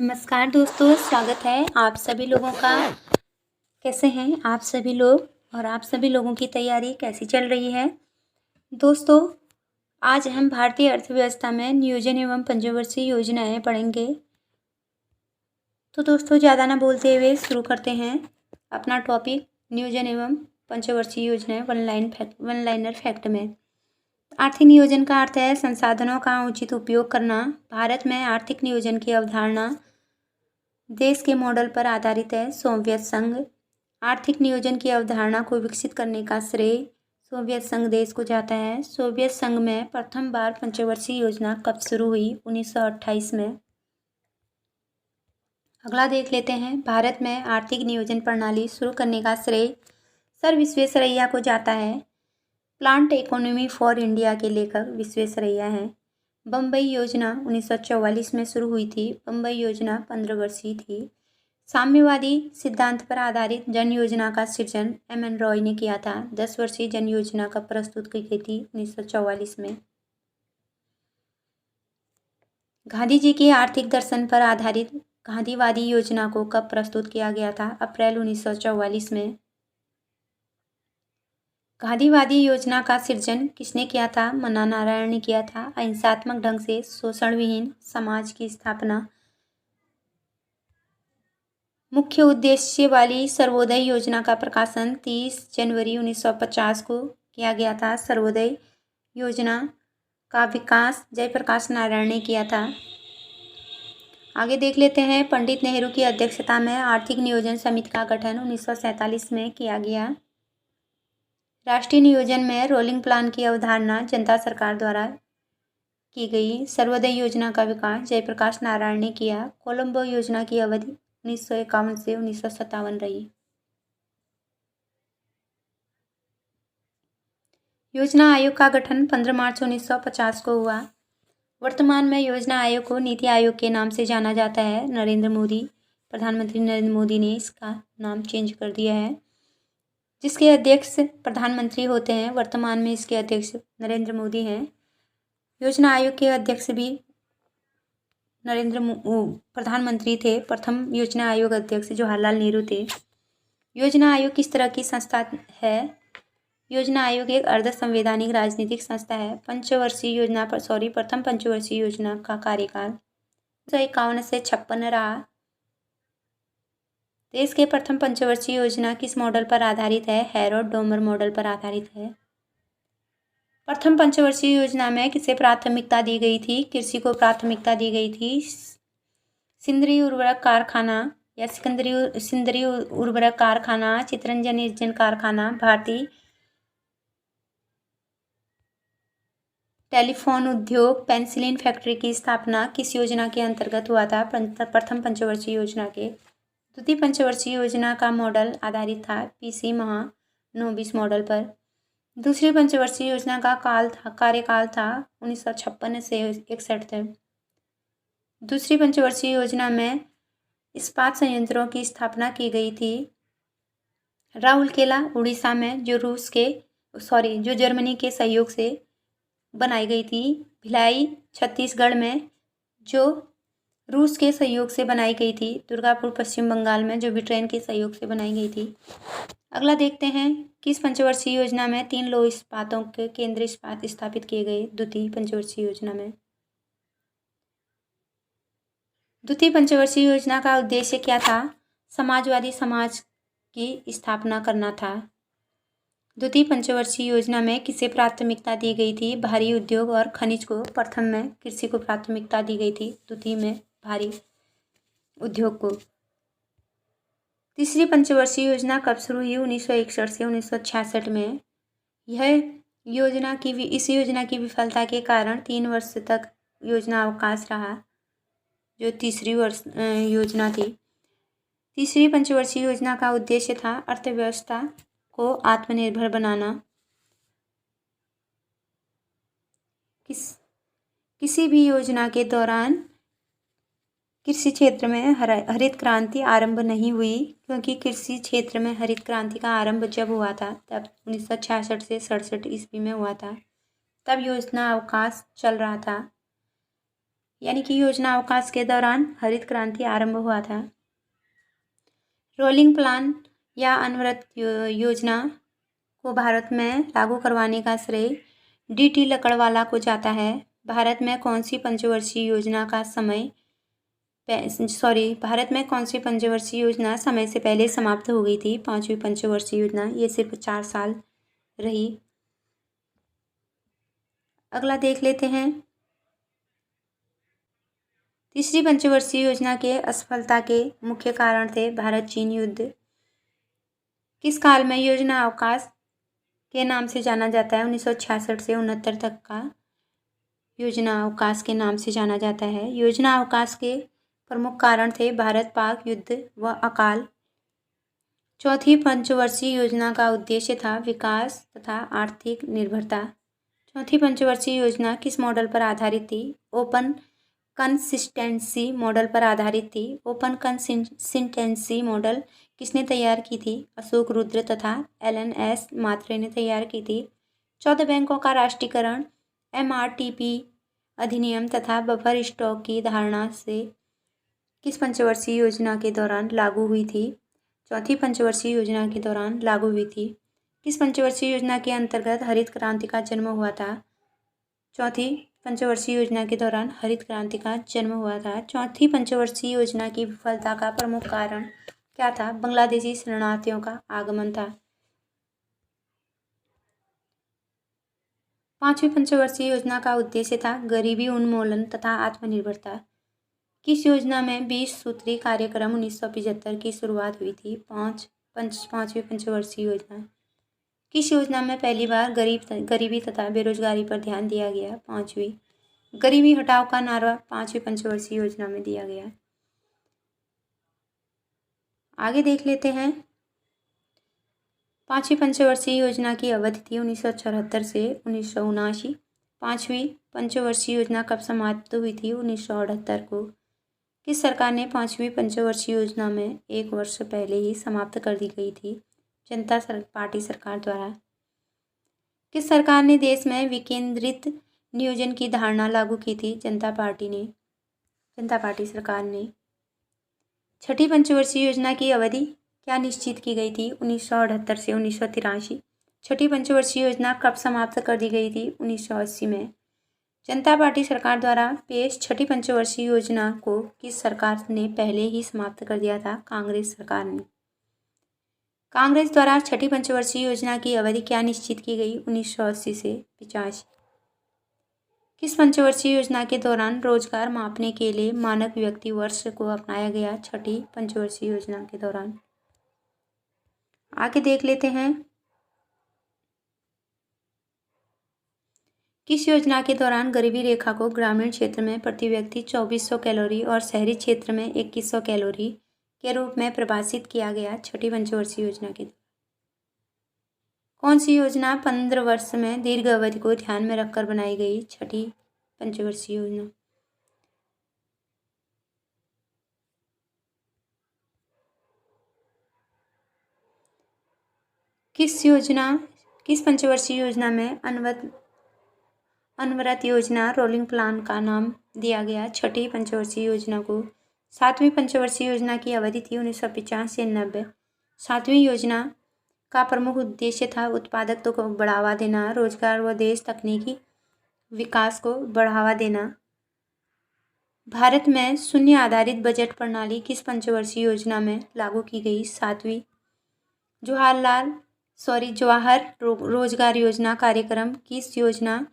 नमस्कार दोस्तों, स्वागत है आप सभी लोगों का। कैसे हैं आप सभी लोग और आप सभी लोगों की तैयारी कैसी चल रही है? दोस्तों, आज हम भारतीय अर्थव्यवस्था में नियोजन एवं पंचवर्षीय योजनाएं पढ़ेंगे। तो दोस्तों, ज़्यादा ना बोलते हुए शुरू करते हैं अपना टॉपिक नियोजन एवं पंचवर्षीय योजनाएं वन लाइनर फैक्ट में। आर्थिक नियोजन का अर्थ है संसाधनों का उचित उपयोग करना। भारत में आर्थिक नियोजन की अवधारणा देश के मॉडल पर आधारित है। सोवियत संघ आर्थिक नियोजन की अवधारणा को विकसित करने का श्रेय सोवियत संघ देश को जाता है। सोवियत संघ में प्रथम बार पंचवर्षीय योजना कब शुरू हुई? 1928 में। अगला देख लेते हैं। भारत में आर्थिक नियोजन प्रणाली शुरू करने का श्रेय सर विश्वेश्वरैया को जाता है। प्लांट इकोनॉमी फॉर इंडिया के लेखक विश्वेश्वरैया हैं। बम्बई योजना 1944 में शुरू हुई थी। बम्बई योजना 15 वर्षीय थी। साम्यवादी सिद्धांत पर आधारित जन योजना का सृजन एम.एन. रॉय ने किया था। 10 वर्षीय जन योजना कब प्रस्तुत की गई थी? 1944 में। गांधी जी के आर्थिक दर्शन पर आधारित गांधीवादी योजना को कब प्रस्तुत किया गया था? अप्रैल 1944 में। गांधीवादी योजना का सृजन किसने किया था? मन्ना नारायण ने किया था। अहिंसात्मक ढंग से शोषण विहीन समाज की स्थापना मुख्य उद्देश्य वाली सर्वोदय योजना का प्रकाशन 30 जनवरी 1950 को किया गया था। सर्वोदय योजना का विकास जयप्रकाश नारायण ने किया था। आगे देख लेते हैं। पंडित नेहरू की अध्यक्षता में आर्थिक नियोजन समिति का गठन 1947 में किया गया। राष्ट्रीय नियोजन में रोलिंग प्लान की अवधारणा जनता सरकार द्वारा की गई। सर्वोदय योजना का विकास जयप्रकाश नारायण ने किया। कोलंबो योजना की अवधि 1951 से 1957 रही। योजना आयोग का गठन 15 मार्च 1950 को हुआ। वर्तमान में योजना आयोग को नीति आयोग के नाम से जाना जाता है। प्रधानमंत्री नरेंद्र मोदी ने इसका नाम चेंज कर दिया है। जिसके अध्यक्ष प्रधानमंत्री होते हैं। वर्तमान में इसके अध्यक्ष नरेंद्र मोदी हैं। योजना आयोग के अध्यक्ष भी प्रधानमंत्री थे। प्रथम योजना आयोग अध्यक्ष जवाहरलाल नेहरू थे। योजना आयोग किस तरह की संस्था है? योजना आयोग एक अर्ध संवैधानिक राजनीतिक संस्था है। प्रथम पंचवर्षीय योजना का कार्यकाल 1951 से 56 रहा। देश के प्रथम पंचवर्षीय योजना किस मॉडल पर आधारित है? हैरोल्ड डोमर मॉडल पर आधारित है। प्रथम पंचवर्षीय योजना में किसे प्राथमिकता दी गई थी? कृषि को प्राथमिकता दी गई थी। सिंदरी उर्वरक कारखाना या सिंदरी उर्वरक कारखाना, चितरंजन इंजन कारखाना, भारतीय टेलीफोन उद्योग, पेंसिलिन फैक्ट्री की स्थापना किस योजना के अंतर्गत हुआ था? प्रथम पंचवर्षीय योजना के। द्वितीय पंचवर्षीय योजना का मॉडल आधारित था पीसी महानोबिस मॉडल पर। दूसरी पंचवर्षीय योजना का कार्यकाल था 1956 से 61 तक। दूसरी पंचवर्षीय योजना में इस्पात संयंत्रों की स्थापना की गई थी। राउरकेला उड़ीसा में जो जर्मनी के सहयोग से बनाई गई थी। भिलाई छत्तीसगढ़ में जो रूस के सहयोग से बनाई गई थी। दुर्गापुर पश्चिम बंगाल में जो ब्रिटेन के सहयोग से बनाई गई थी। अगला देखते हैं। किस पंचवर्षीय योजना में 3 लौह इस्पातों के केंद्र इस्पात स्थापित किए गए? द्वितीय पंचवर्षीय योजना में। द्वितीय पंचवर्षीय योजना का उद्देश्य क्या था? समाजवादी समाज की स्थापना करना था। द्वितीय पंचवर्षीय योजना में किसे प्राथमिकता दी गई थी? भारी उद्योग और खनिज को। प्रथम में कृषि को प्राथमिकता दी गई थी। द्वितीय में भारी उद्योग को। तीसरी पंचवर्षीय योजना कब शुरू हुई? 1961 से 1966 में। इस योजना की विफलता के कारण 3 वर्ष तक योजना अवकाश रहा, जो तीसरी योजना थी। तीसरी पंचवर्षीय योजना का उद्देश्य था अर्थव्यवस्था को आत्मनिर्भर बनाना। किसी भी योजना के दौरान कृषि क्षेत्र में हरित क्रांति आरंभ नहीं हुई, क्योंकि कृषि क्षेत्र में हरित क्रांति का आरंभ जब हुआ था तब 1966 से 67 ईस्वी में हुआ था। तब योजना अवकाश चल रहा था। यानी कि योजना अवकाश के दौरान हरित क्रांति आरंभ हुआ था। रोलिंग प्लान या अनवरत योजना को भारत में लागू करवाने का श्रेय डी.टी. लकड़वाला को जाता है। भारत में कौन सी पंचवर्षीय योजना समय से पहले समाप्त हो गई थी? 5वीं पंचवर्षीय योजना, ये सिर्फ 4 साल रही। अगला देख लेते हैं। तीसरी पंचवर्षीय योजना के असफलता के मुख्य कारण थे भारत चीन युद्ध। किस काल में योजना अवकाश के नाम से जाना जाता है? 1966 से 69 तक का योजना अवकाश के नाम से जाना जाता है। योजना अवकाश के प्रमुख कारण थे भारत पाक युद्ध व अकाल। चौथी पंचवर्षीय योजना का उद्देश्य था विकास तथा आर्थिक निर्भरता। चौथी पंचवर्षीय योजना किस मॉडल पर आधारित थी? ओपन कंसिस्टेंसी मॉडल पर आधारित थी। ओपन कंसिस्टेंसी मॉडल किसने तैयार की थी? अशोक रुद्र तथा LNS मात्रे ने तैयार की थी। 14 बैंकों का राष्ट्रीयकरण MRTP अधिनियम तथा बफर स्टॉक की धारणा से किस पंचवर्षीय योजना के दौरान लागू हुई थी? चौथी पंचवर्षीय योजना के दौरान लागू हुई थी। किस पंचवर्षीय योजना के अंतर्गत हरित क्रांति का जन्म हुआ था? चौथी पंचवर्षीय योजना के दौरान हरित क्रांति का जन्म हुआ था। चौथी पंचवर्षीय योजना की विफलता का प्रमुख कारण क्या था? बांग्लादेशी शरणार्थियों का आगमन था। 5वीं पंचवर्षीय योजना का उद्देश्य था गरीबी उन्मूलन तथा आत्मनिर्भरता। किस योजना में 20 सूत्री कार्यक्रम 1975 की शुरुआत हुई थी? 5वीं पंचवर्षीय योजना। किस योजना में पहली बार गरीबी तथा बेरोजगारी पर ध्यान दिया गया? 5वीं। गरीबी हटाओ का नारा 5वीं पंचवर्षीय योजना में दिया गया। आगे देख लेते हैं। 5वीं पंचवर्षीय योजना की अवधि थी 1974 से 1979। 5वीं पंचवर्षीय योजना कब समाप्त हुई थी? 1978 को। किस सरकार ने 5वीं पंचवर्षीय योजना में 1 वर्ष पहले ही समाप्त कर दी गई थी? जनता पार्टी सरकार द्वारा। किस सरकार ने देश में विकेंद्रित नियोजन की धारणा लागू की थी? जनता पार्टी सरकार ने। छठी पंचवर्षीय योजना की अवधि क्या निश्चित की गई थी? 1978 से 1983। छठी पंचवर्षीय योजना कब समाप्त कर दी गई थी? 1980 में। जनता पार्टी सरकार द्वारा पेश छठी पंचवर्षीय योजना को किस सरकार ने पहले ही समाप्त कर दिया था? कांग्रेस सरकार ने। कांग्रेस द्वारा छठी पंचवर्षीय योजना की अवधि क्या निश्चित की गई? 1980 से 85। किस पंचवर्षीय योजना के दौरान रोजगार मापने के लिए मानक व्यक्ति वर्ष को अपनाया गया? छठी पंचवर्षीय योजना के दौरान। आगे देख लेते हैं। किस योजना के दौरान गरीबी रेखा को ग्रामीण क्षेत्र में प्रति व्यक्ति 2400 कैलोरी और शहरी क्षेत्र में 2100 कैलोरी के रूप में परिभाषित किया गया? छठी पंचवर्षीय योजना के। कौन सी योजना 15 वर्ष में दीर्घ अवधि को ध्यान में रखकर बनाई गई? छठी पंचवर्षीय योजना। किस पंचवर्षीय योजना में अनवरत योजना रोलिंग प्लान का नाम दिया गया? छठी पंचवर्षीय योजना को। 7वीं पंचवर्षीय योजना की अवधि थी 1950 से 90। 7वीं योजना का प्रमुख उद्देश्य था उत्पादकता को बढ़ावा देना, रोजगार व देश तकनीकी विकास को बढ़ावा देना। भारत में शून्य आधारित बजट प्रणाली किस पंचवर्षीय योजना में लागू की गई? 7वीं। जवाहर रोजगार योजना कार्यक्रम किस योजना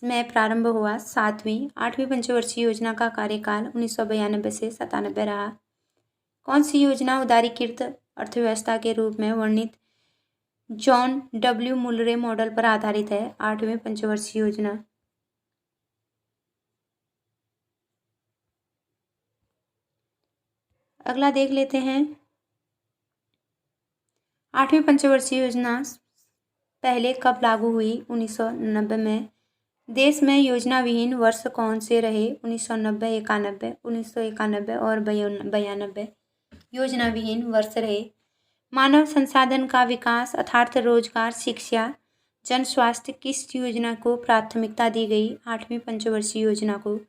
में प्रारंभ हुआ? 7वीं। 8वीं पंचवर्षीय योजना का कार्यकाल 1992 से 97 रहा। कौन सी योजना उदारीकृत अर्थव्यवस्था के रूप में वर्णित जॉन W. मुलरे मॉडल पर आधारित है? 8वीं पंचवर्षीय योजना। अगला देख लेते हैं। 8वीं पंचवर्षीय योजना पहले कब लागू हुई? 1990 में। देश में योजना विहीन वर्ष कौन से रहे? 1990, 91, 1991 और 92 योजना विहीन वर्ष रहे। मानव संसाधन का विकास अर्थात रोजगार, शिक्षा, जन स्वास्थ्य किस योजना को प्राथमिकता दी गई? 8वीं पंचवर्षीय योजना को।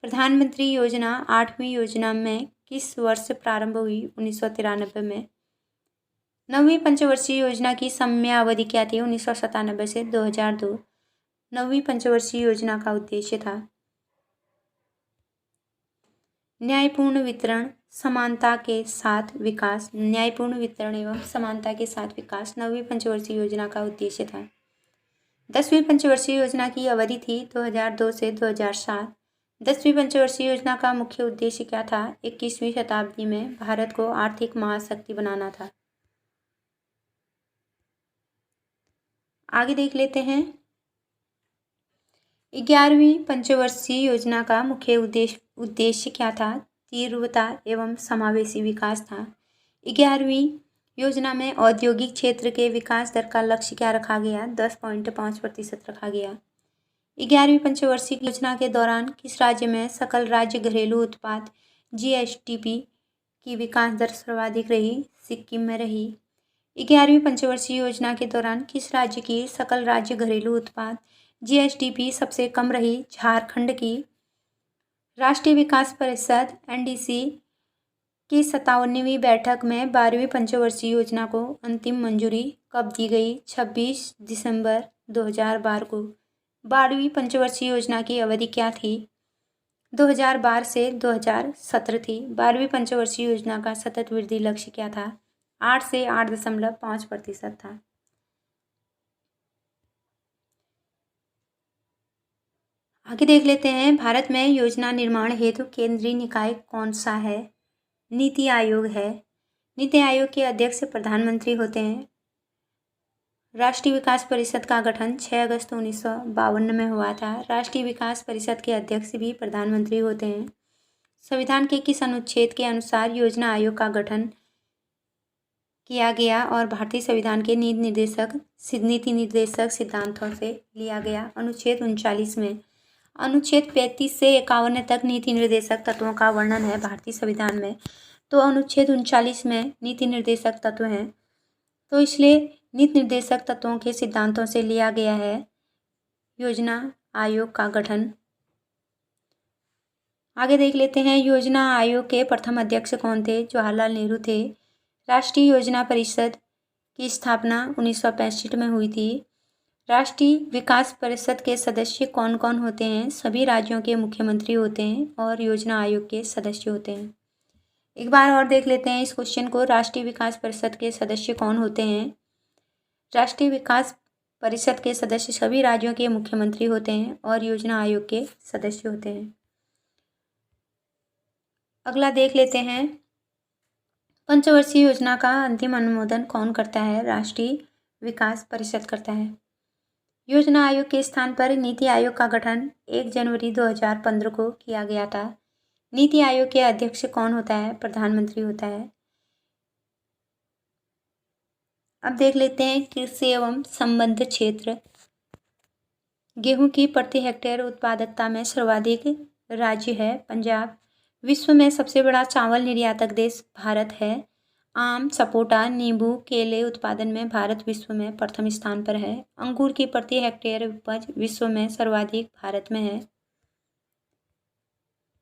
प्रधानमंत्री योजना 8वीं योजना में किस वर्ष प्रारंभ हुई? 1993 में। 9वीं पंचवर्षीय योजना की समयावधि क्या थी? 1997 से 2002। 9वीं पंचवर्षीय योजना का उद्देश्य था न्यायपूर्ण वितरण, समानता के साथ विकास। न्यायपूर्ण वितरण एवं समानता के साथ विकास 9वीं पंचवर्षीय योजना का उद्देश्य था। 10वीं पंचवर्षीय योजना की अवधि थी 2002 से 2007। 10वीं पंचवर्षीय योजना का मुख्य उद्देश्य क्या था? 21वीं शताब्दी में भारत को आर्थिक महाशक्ति बनाना था। आगे देख लेते हैं। 11वीं पंचवर्षीय योजना का मुख्य उद्देश्य क्या था? तीव्रता एवं समावेशी विकास था। 11वीं योजना में औद्योगिक क्षेत्र के विकास दर का लक्ष्य क्या रखा गया? 10.5% रखा गया। 11वीं पंचवर्षीय योजना के दौरान किस राज्य में सकल राज्य घरेलू उत्पाद GSDP की विकास दर सर्वाधिक रही? सिक्किम में रही। 11वीं पंचवर्षीय योजना के दौरान किस राज्य की सकल राज्य घरेलू उत्पाद GSDP सबसे कम रही? झारखंड की। राष्ट्रीय विकास परिषद NDC की 57वीं बैठक में 12वीं पंचवर्षीय योजना को अंतिम मंजूरी कब दी गई? 26 दिसंबर 2012 को। 12वीं पंचवर्षीय योजना की अवधि क्या थी? 2012 से 2017 थी। 12वीं पंचवर्षीय योजना का सतत वृद्धि लक्ष्य क्या था? 8 से 8.5% था। आगे देख लेते हैं। भारत में योजना निर्माण हेतु केंद्रीय निकाय कौन सा है? नीति आयोग है। नीति आयोग के अध्यक्ष प्रधानमंत्री होते हैं। राष्ट्रीय विकास परिषद का गठन 6 अगस्त 1952 में हुआ था। राष्ट्रीय विकास परिषद के अध्यक्ष भी प्रधानमंत्री होते हैं। संविधान के किस अनुच्छेद के अनुसार योजना आयोग का गठन किया गया और भारतीय संविधान के नीति निर्देशक सिद्धांतों से लिया गया? अनुच्छेद 39 में। अनुच्छेद 35 से 51 तक नीति निर्देशक तत्वों का वर्णन है भारतीय संविधान में, तो अनुच्छेद 39 में नीति निर्देशक तत्व हैं, तो इसलिए नीति निर्देशक तत्वों के सिद्धांतों से लिया गया है योजना आयोग का गठन। आगे देख लेते हैं। योजना आयोग के प्रथम अध्यक्ष कौन थे? जवाहरलाल नेहरू थे। राष्ट्रीय योजना परिषद की स्थापना 1965 में हुई थी। राष्ट्रीय विकास परिषद के सदस्य कौन कौन होते हैं? सभी राज्यों के मुख्यमंत्री होते हैं और योजना आयोग के सदस्य होते हैं। एक बार और देख लेते हैं इस क्वेश्चन को। राष्ट्रीय विकास परिषद के सदस्य कौन होते हैं? राष्ट्रीय विकास परिषद के सदस्य सभी राज्यों के मुख्यमंत्री होते हैं और योजना आयोग के सदस्य होते हैं। अगला देख लेते हैं। पंचवर्षीय योजना का अंतिम अनुमोदन कौन करता है? राष्ट्रीय विकास परिषद करता है। योजना आयोग के स्थान पर नीति आयोग का गठन 1 जनवरी 2015 को किया गया था। नीति आयोग के अध्यक्ष कौन होता है? प्रधानमंत्री होता है। अब देख लेते हैं कृषि एवं संबद्ध क्षेत्र। गेहूं की प्रति हेक्टेयर उत्पादकता में सर्वाधिक राज्य है पंजाब। विश्व में सबसे बड़ा चावल निर्यातक देश भारत है। आम, सपोटा, नींबू, केले उत्पादन में भारत विश्व में प्रथम स्थान पर है। अंगूर की प्रति हेक्टेयर उपज विश्व में सर्वाधिक भारत में है।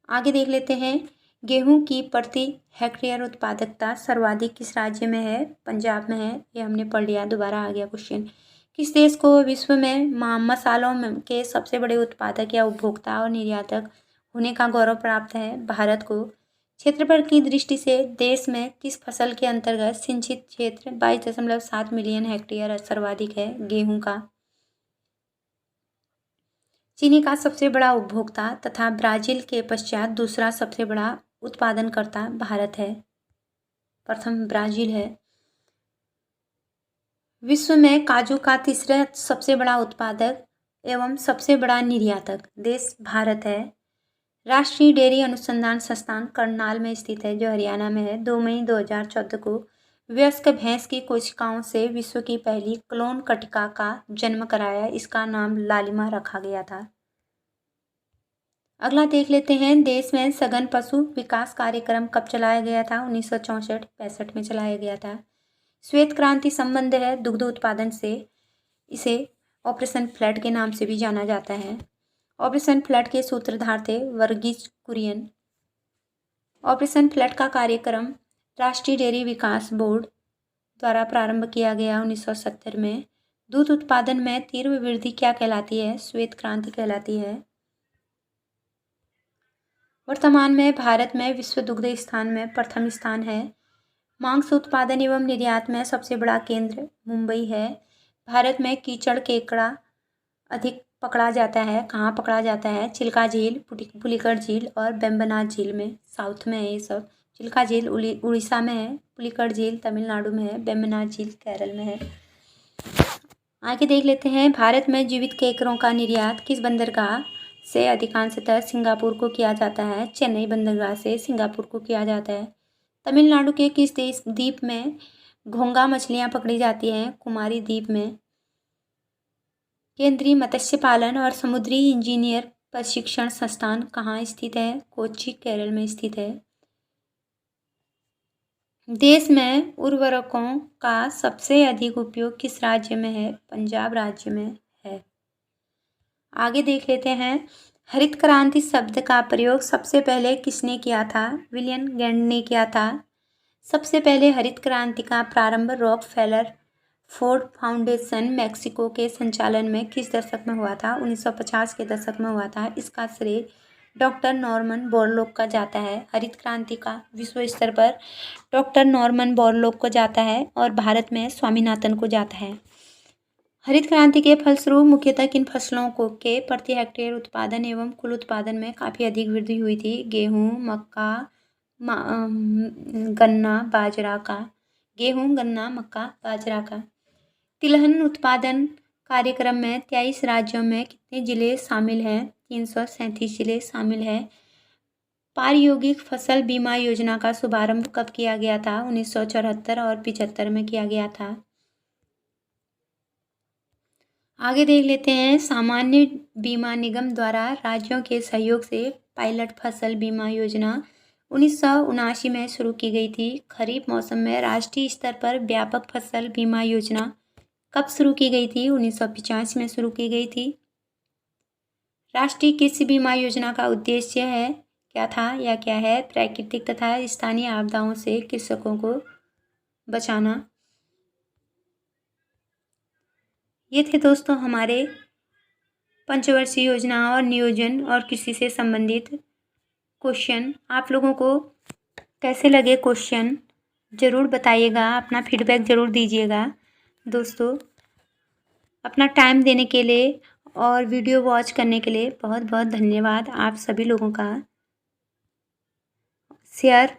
आगे देख लेते हैं। गेहूं की प्रति हेक्टेयर उत्पादकता सर्वाधिक किस राज्य में है? पंजाब में है। ये हमने पढ़ लिया, दोबारा आ गया क्वेश्चन। किस देश को विश्व में मसालों के सबसे बड़े उत्पादक या उपभोक्ता और निर्यातक होने का गौरव प्राप्त है? भारत को। क्षेत्रफल की दृष्टि से देश में किस फसल के अंतर्गत सिंचित क्षेत्र 22.7 मिलियन हेक्टेयर सर्वाधिक है? गेहूं का। चीनी का सबसे बड़ा उपभोक्ता तथा ब्राजील के पश्चात दूसरा सबसे बड़ा उत्पादनकर्ता भारत है। प्रथम ब्राजील है। विश्व में काजू का तीसरा सबसे बड़ा उत्पादक एवं सबसे बड़ा निर्यातक देश भारत है। राष्ट्रीय डेयरी अनुसंधान संस्थान करनाल में स्थित है, जो हरियाणा में है। 2 मई 2014 को वयस्क भैंस की कोशिकाओं से विश्व की पहली क्लोन कटिका का जन्म कराया। इसका नाम लालिमा रखा गया था। अगला देख लेते हैं। देश में सघन पशु विकास कार्यक्रम कब चलाया गया था? 1964-65 में चलाया गया था। श्वेत क्रांति संबंध है दुग्ध उत्पादन से। इसे ऑपरेशन फ्लड के नाम से भी जाना जाता है। ऑपरेशन फ्लड के सूत्रधार थे वर्गीज कुरियन। ऑपरेशन फ्लड का कार्यक्रम राष्ट्रीय डेयरी विकास बोर्ड द्वारा प्रारंभ किया गया 1970 में। दूध उत्पादन में तीव्र वृद्धि क्या कहलाती है? श्वेत क्रांति कहलाती है। वर्तमान में भारत में विश्व दुग्ध स्थान में प्रथम स्थान है। मांस उत्पादन एवं निर्यात में सबसे बड़ा केंद्र मुंबई है। भारत में कीचड़ केकड़ा अधिक पकड़ा जाता है। कहाँ पकड़ा जाता है? चिल्का झील, पुलिकट झील और वेम्बनाड झील में, साउथ में है ये सब। चिल्का झील उड़ीसा में है, पुलिकट झील तमिलनाडु में है, वेम्बनाड झील केरल में है। आगे देख लेते हैं, भारत में जीवित केकड़ों का निर्यात किस बंदरगाह से अधिकांशतः सिंगापुर को किया जाता है? चेन्नई बंदरगाह से सिंगापुर को किया जाता है। तमिलनाडु के किस द्वीप में घोंगा मछलियाँ पकड़ी जाती हैं? कुमारी द्वीप में। केंद्रीय मत्स्य पालन और समुद्री इंजीनियर प्रशिक्षण संस्थान कहाँ स्थित है? कोच्चि केरल में स्थित है। देश में उर्वरकों का सबसे अधिक उपयोग किस राज्य में है? पंजाब राज्य में है। आगे देख लेते हैं, हरित क्रांति शब्द का प्रयोग सबसे पहले किसने किया था? विलियम गेंट ने किया था। सबसे पहले हरित क्रांति का प्रारंभ रॉकफेलर फोर्ड फाउंडेशन मैक्सिको के संचालन में किस दशक में हुआ था? 1950 के दशक में हुआ था। इसका श्रेय डॉक्टर नॉर्मन बोरलॉग का जाता है। हरित क्रांति का विश्व स्तर पर डॉक्टर नॉर्मन बोरलॉग को जाता है और भारत में स्वामीनाथन को जाता है। हरित क्रांति के फलस्वरूप मुख्यतः किन फसलों को के प्रति हेक्टेयर उत्पादन एवं कुल उत्पादन में काफ़ी अधिक वृद्धि हुई थी? गेहूँ, मक्का, गन्ना, बाजरा का। गेहूँ, गन्ना, मक्का, बाजरा का। तिलहन उत्पादन कार्यक्रम में 23 राज्यों में कितने जिले शामिल हैं? 337 जिले शामिल हैं। पारियोगिक फसल बीमा योजना का शुभारंभ कब किया गया था? 1974 और 75 में किया गया था। आगे देख लेते हैं, सामान्य बीमा निगम द्वारा राज्यों के सहयोग से पायलट फसल बीमा योजना 1979 में शुरू की गई थी। खरीफ मौसम में राष्ट्रीय स्तर पर व्यापक फसल बीमा योजना कब शुरू की गई थी? 1985 में शुरू की गई थी। राष्ट्रीय कृषि बीमा योजना का उद्देश्य है क्या था या क्या है? प्राकृतिक तथा स्थानीय आपदाओं से कृषकों को बचाना। ये थे दोस्तों हमारे पंचवर्षीय योजना और नियोजन और कृषि से संबंधित क्वेश्चन। आप लोगों को कैसे लगे क्वेश्चन ज़रूर बताइएगा, अपना फीडबैक ज़रूर दीजिएगा। दोस्तों, अपना टाइम देने के लिए और वीडियो वॉच करने के लिए बहुत बहुत धन्यवाद। आप सभी लोगों का शेयर